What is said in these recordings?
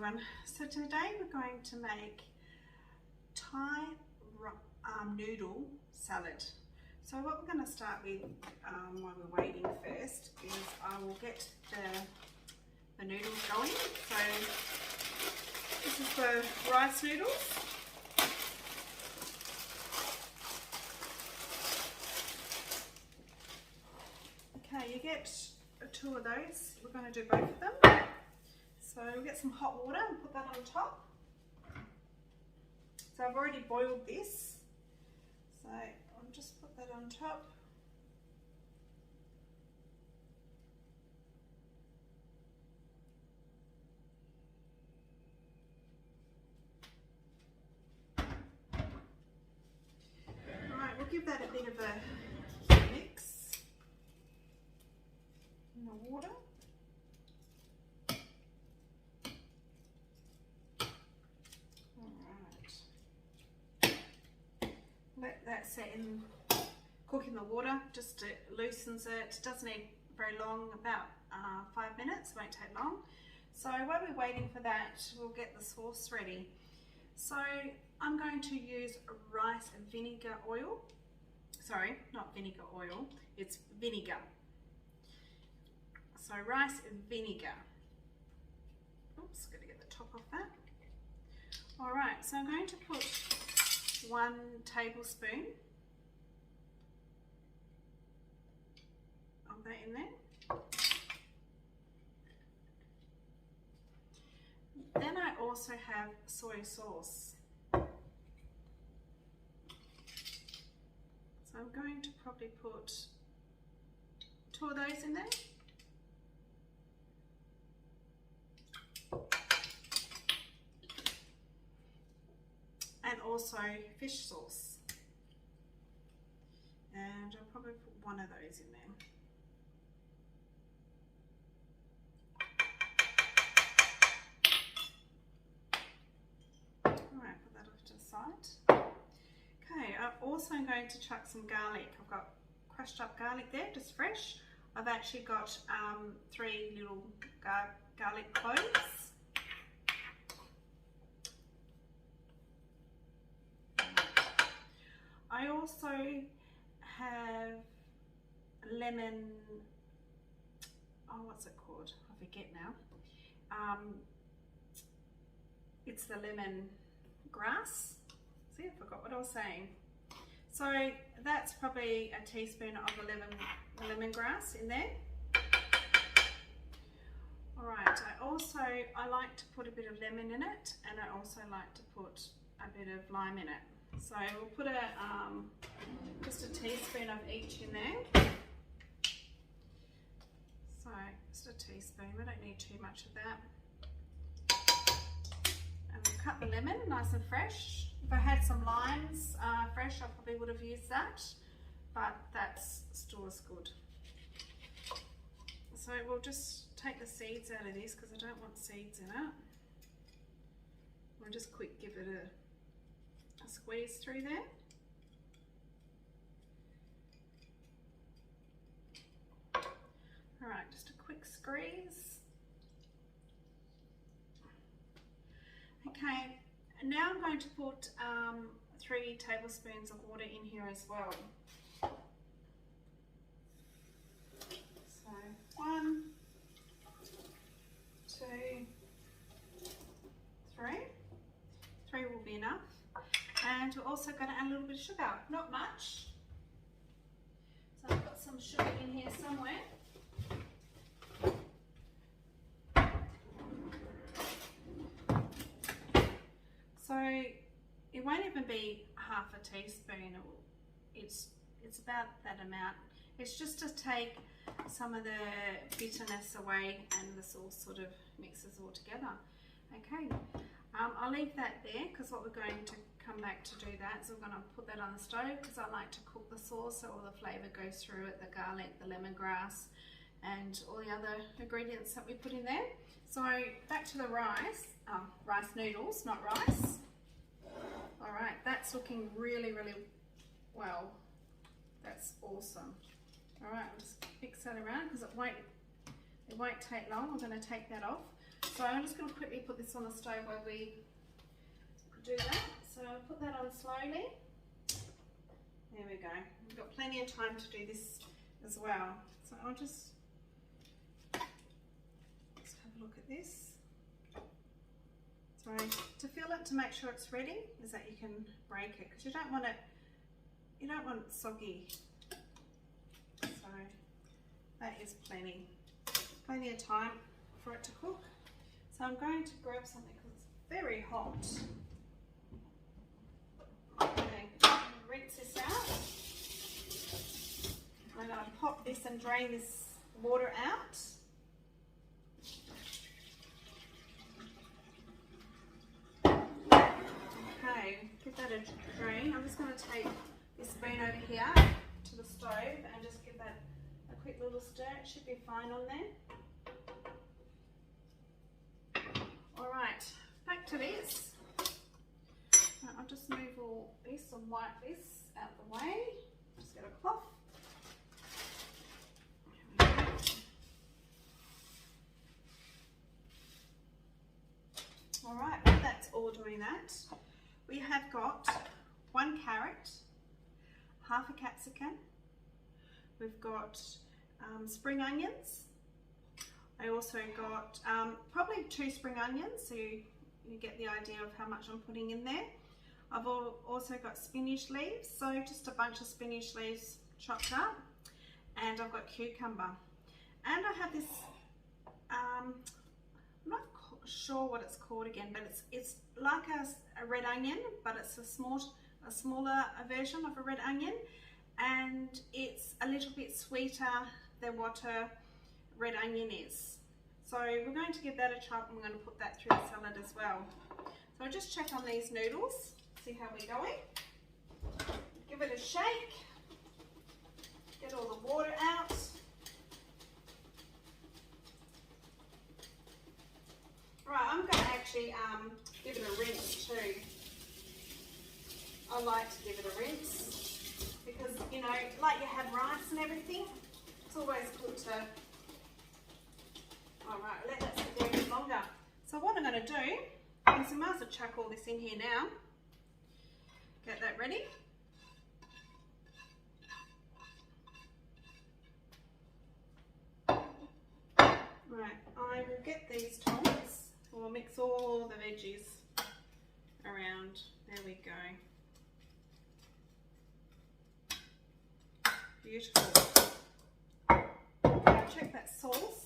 everyone. So today we're going to make Thai noodle salad. So what we're going to start with while we're waiting first is I will get the noodles going. So this is the rice noodles. Okay, you get 2 of those. We're going to do both of them. So we'll get some hot water and put that on top. So I've already boiled this. So I'll just put that on top. Alright, we'll give that a bit of a mix in the water. Let that set in, cook in the water, just it loosens it. Doesn't need very long, about 5 minutes, won't take long. So while we're waiting for that, we'll get the sauce ready. So I'm going to use rice vinegar oil. Sorry, not vinegar oil, it's vinegar. So rice vinegar. Oops, gotta get the top off that. All right, so I'm going to put 1 tablespoon of that in there. Then I also have soy sauce. So I'm going to probably put 2 of those in there. And also fish sauce, and I'll probably put 1 of those in there. Alright, put that off to the side. Okay, I'm also going to chuck some garlic. I've got crushed up garlic there, just fresh. I've actually got 3 little garlic cloves. I also have lemon, what's it called? I forget now. It's the lemon grass. See, I forgot what I was saying. So that's probably a teaspoon of the lemongrass in there. All right, I like to put a bit of lemon in it, and I also like to put a bit of lime in it. So we'll put just a teaspoon of each in there. So just a teaspoon, we don't need too much of that. And we'll cut the lemon nice and fresh. If I had some limes fresh, I probably would have used that, but that's still as good. So we'll just take the seeds out of this because I don't want seeds in it. We'll just quick give it a squeeze through there. All right, just a quick squeeze. Okay, now I'm going to put 3 tablespoons of water in here as well. So 1, 2, 3. 3 will be enough. And we're also going to add a little bit of sugar, not much. So I've got some sugar in here somewhere. So it won't even be half a teaspoon. It's about that amount. It's just to take some of the bitterness away and the sauce sort of mixes all together. Okay. I'll leave that there because what we're going to come back to do that is we're going to put that on the stove because I like to cook the sauce so all the flavour goes through it, the garlic, the lemongrass and all the other ingredients that we put in there. So back to the rice noodles, not rice. Alright, that's looking really, really well. That's awesome. Alright, I'll just mix that around because it won't take long. I'm going to take that off. So So I'm just going to quickly put this on the stove while we do that. So I'll put that on slowly. There we go. We've got plenty of time to do this as well. So I'll just have a look at this. So to feel it, to make sure it's ready, is that you can break it, because you don't want it soggy. So that is plenty of time for it to cook. So I'm going to grab something because it's very hot. Okay, rinse this out. I'm going to pop this and drain this water out. Okay, give that a drain. I'm just going to take this spoon over here to the stove and just give that a quick little stir. It should be fine on there. Alright, back to this. I'll just move all this and wipe this out the way. Just get a cloth. Alright, while that's all doing that, we have got 1 carrot, half a capsicum, we've got spring onions. I also got probably 2 spring onions, so you get the idea of how much I'm putting in there. I've also got spinach leaves, so just a bunch of spinach leaves chopped up, and I've got cucumber. And I have this, I'm not sure what it's called again, but it's like a red onion, but it's a smaller version of a red onion, and it's a little bit sweeter than what a red onion is. So we're going to give that a chop, and we're going to put that through the salad as well. So I'll just check on these noodles, see how we're going. Give it a shake, get all the water out. Right, I'm going to actually give it a rinse too. I like to give it a rinse because, you know, like you have rice and everything, it's always good to. Alright, let that sit there a bit longer. So what I'm going to do is I might as well chuck all this in here now. Get that ready. Right, I will get these tongs. We'll mix all the veggies around. There we go. Beautiful. Now check that sauce.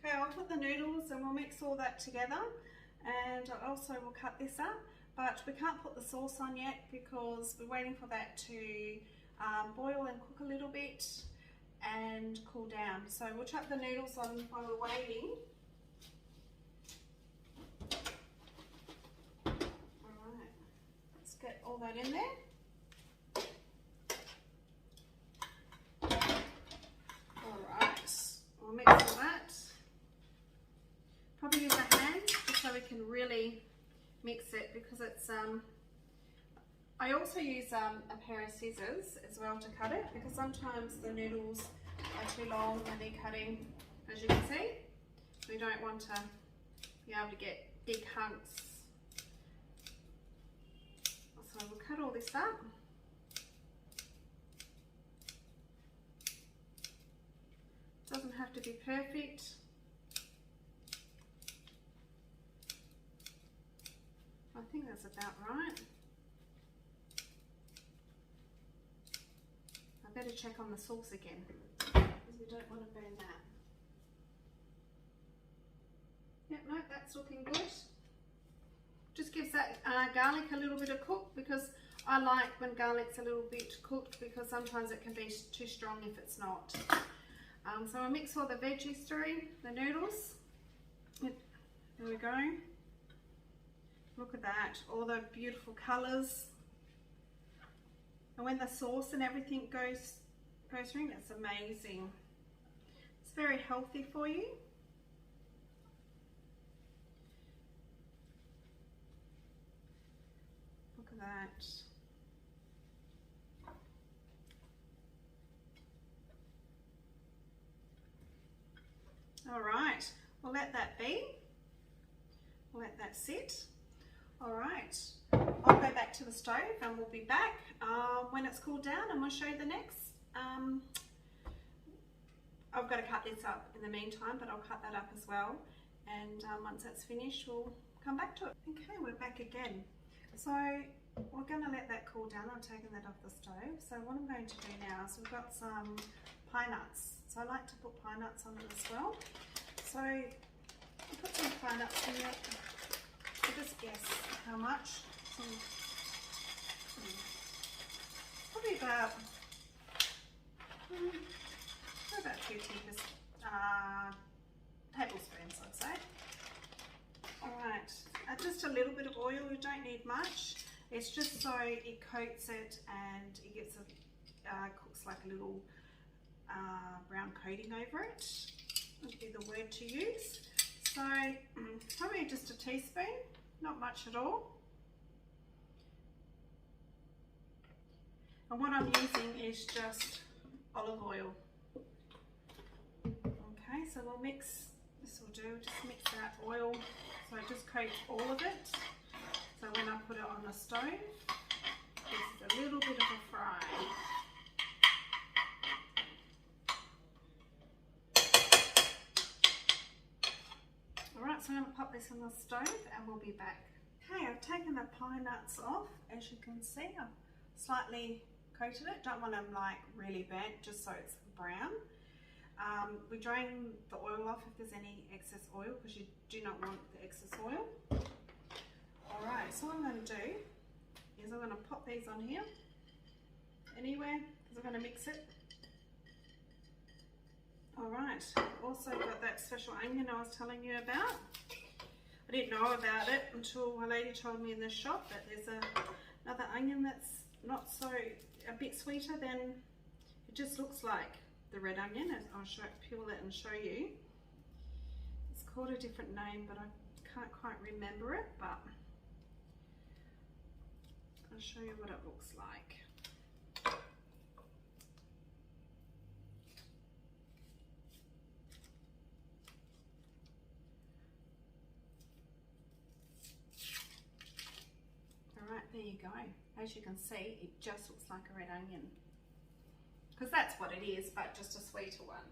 Okay, I'll put the noodles and we'll mix all that together, and I also will cut this up, but we can't put the sauce on yet because we're waiting for that to boil and cook a little bit and cool down. So we'll chuck the noodles on while we're waiting. Alright, let's get all that in there. Alright, we'll mix all that. Probably use a hand just so we can really mix it, because it's I also use a pair of scissors as well to cut it, because sometimes the noodles are too long when they're cutting, as you can see. We don't want to be able to get big hunks. So we'll cut all this up. Doesn't have to be perfect. I think that's about right. I better check on the sauce again, because we don't want to burn that. Yep, no, that's looking good. Just gives that garlic a little bit of cook, because I like when garlic's a little bit cooked, because sometimes it can be too strong if it's not. So I'll mix all the veggies through, the noodles. There we go. Look at that, all the beautiful colours. And when the sauce and everything goes through, it's amazing. It's very healthy for you. Look at that. All right, we'll let that be. We'll let that sit. All right, I'll go back to the stove and we'll be back when it's cooled down, and we'll show you the next. I've got to cut this up in the meantime, but I'll cut that up as well. And once that's finished, we'll come back to it. Okay, we're back again. So we're going to let that cool down. I've taken that off the stove. So what I'm going to do now is we've got some pine nuts. So I like to put pine nuts on it as well. So I'll put some pine nuts in it. So just guess how much. Probably about 2 tablespoons, I'd say. Alright, just a little bit of oil, you don't need much. It's just so it coats it and it gets cooks like a little brown coating over it. Would be the word to use. So probably just a teaspoon, not much at all. And what I'm using is just olive oil. Okay, so we'll mix, this will do, just mix that oil so it just coats all of it. So when I put it on the stove, just a little bit of a fry. Alright, so I'm going to pop this on the stove and we'll be back. Okay, I've taken the pine nuts off. As you can see, I've slightly coated it. Don't want them like really burnt, just so it's brown. We drain the oil off if there's any excess oil, because you do not want the excess oil. Alright, so what I'm going to do is I'm going to pop these on here, anywhere, because I'm going to mix it. Alright, also got that special onion I was telling you about. I didn't know about it until a lady told me in the shop that there's another onion that's not so, a bit sweeter than, it just looks like the red onion. I'll peel it and show you. It's called a different name, but I can't quite remember it, but I'll show you what it looks like. Alright, there you go. As you can see, it just looks like a red onion. Because that's what it is, but just a sweeter one.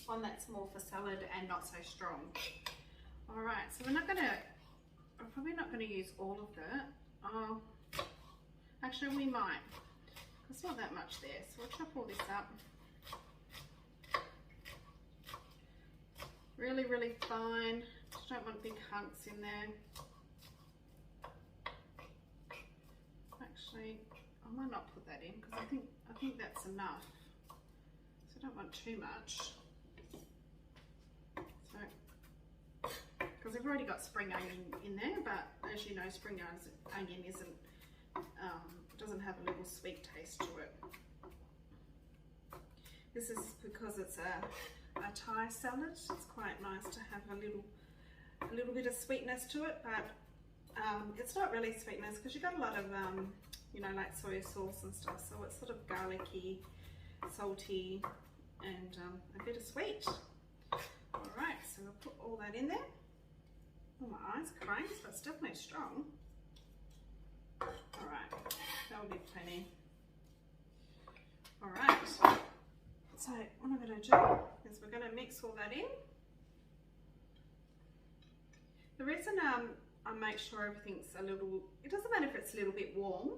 One that's more for salad and not so strong. Alright, so we're probably not going to use all of it. Actually, we might. There's not that much there, so we'll chop all this up. Really, really fine. Just don't want big hunks in there. Actually, I might not put that in because I think that's enough. So I don't want too much. So, because I've already got spring onion in there, but as you know, spring onion doesn't have a little sweet taste to it. This is because it's a Thai salad. It's quite nice to have a little bit of sweetness to it, but it's not really sweetness because you've got a lot of you know, like soy sauce and stuff, so it's sort of garlicky, salty, and a bit of sweet. Alright, so we'll put all that in there. Oh, my eyes are crying, so it's definitely strong. Alright, that will be plenty. Alright, so what I'm going to do is we're going to mix all that in. The reason I make sure everything's it doesn't matter if it's a little bit warm,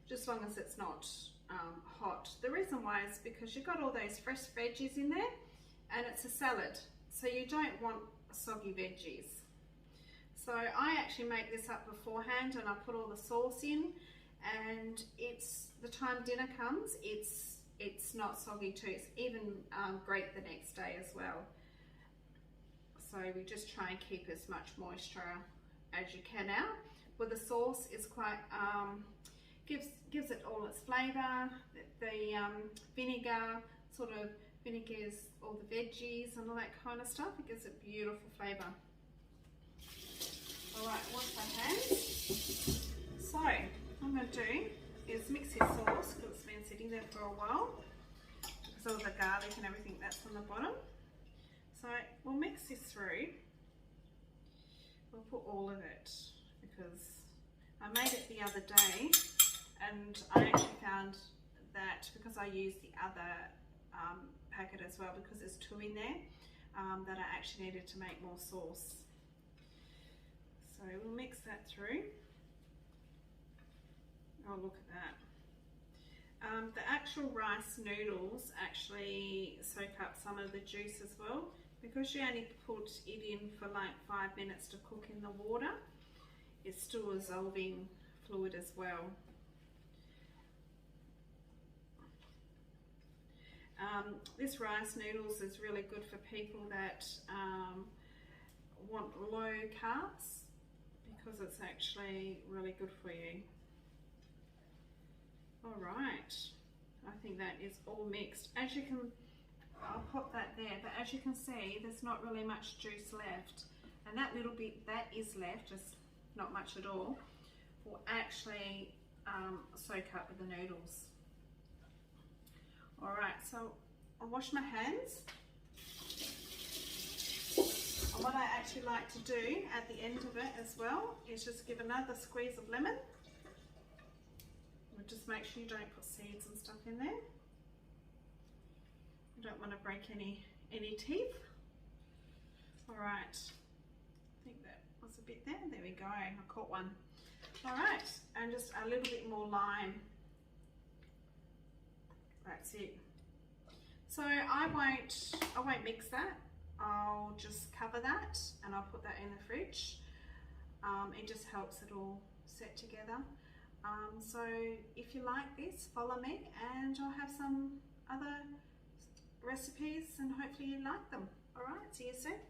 just as long as it's not hot. The reason why is because you've got all those fresh veggies in there and it's a salad, so you don't want soggy veggies. So I actually make this up beforehand and I put all the sauce in, and the time dinner comes, it's not soggy too. It's even great the next day as well. So we just try and keep as much moisture as you can out. With the sauce, is quite gives it all its flavour. The vinegar vinegars all the veggies and all that kind of stuff. It gives it beautiful flavour. All right, wash my hands. So what I'm going to do is mix this sauce because it's been sitting there for a while because all the garlic and everything that's on the bottom. So we'll mix this through. We'll put all of it because I made it the other day and I actually found that because I used the other packet as well, because there's 2 in there, that I actually needed to make more sauce. So we'll mix that through. Oh, look at that. The actual rice noodles actually soak up some of the juice as well. Because you only put it in for like 5 minutes to cook in the water, it's still dissolving fluid as well. This rice noodles is really good for people that want low carbs, because it's actually really good for you. All right, I think that is all mixed. As you can, I'll pop that there, but as you can see, there's not really much juice left, and that little bit that is left, just not much at all, will actually soak up with the noodles. All right, so I'll wash my hands. And what I actually like to do at the end of it as well is just give another squeeze of lemon. Just make sure you don't put seeds and stuff in there. You don't want to break any teeth. All right, I think that was a bit there. There we go, I caught one. All right, and just a little bit more lime. That's it. So I won't mix that. I'll just cover that and I'll put that in the fridge. It just helps it all set together. So if you like this, follow me and I'll have some other recipes and hopefully you like them. All right, see you soon.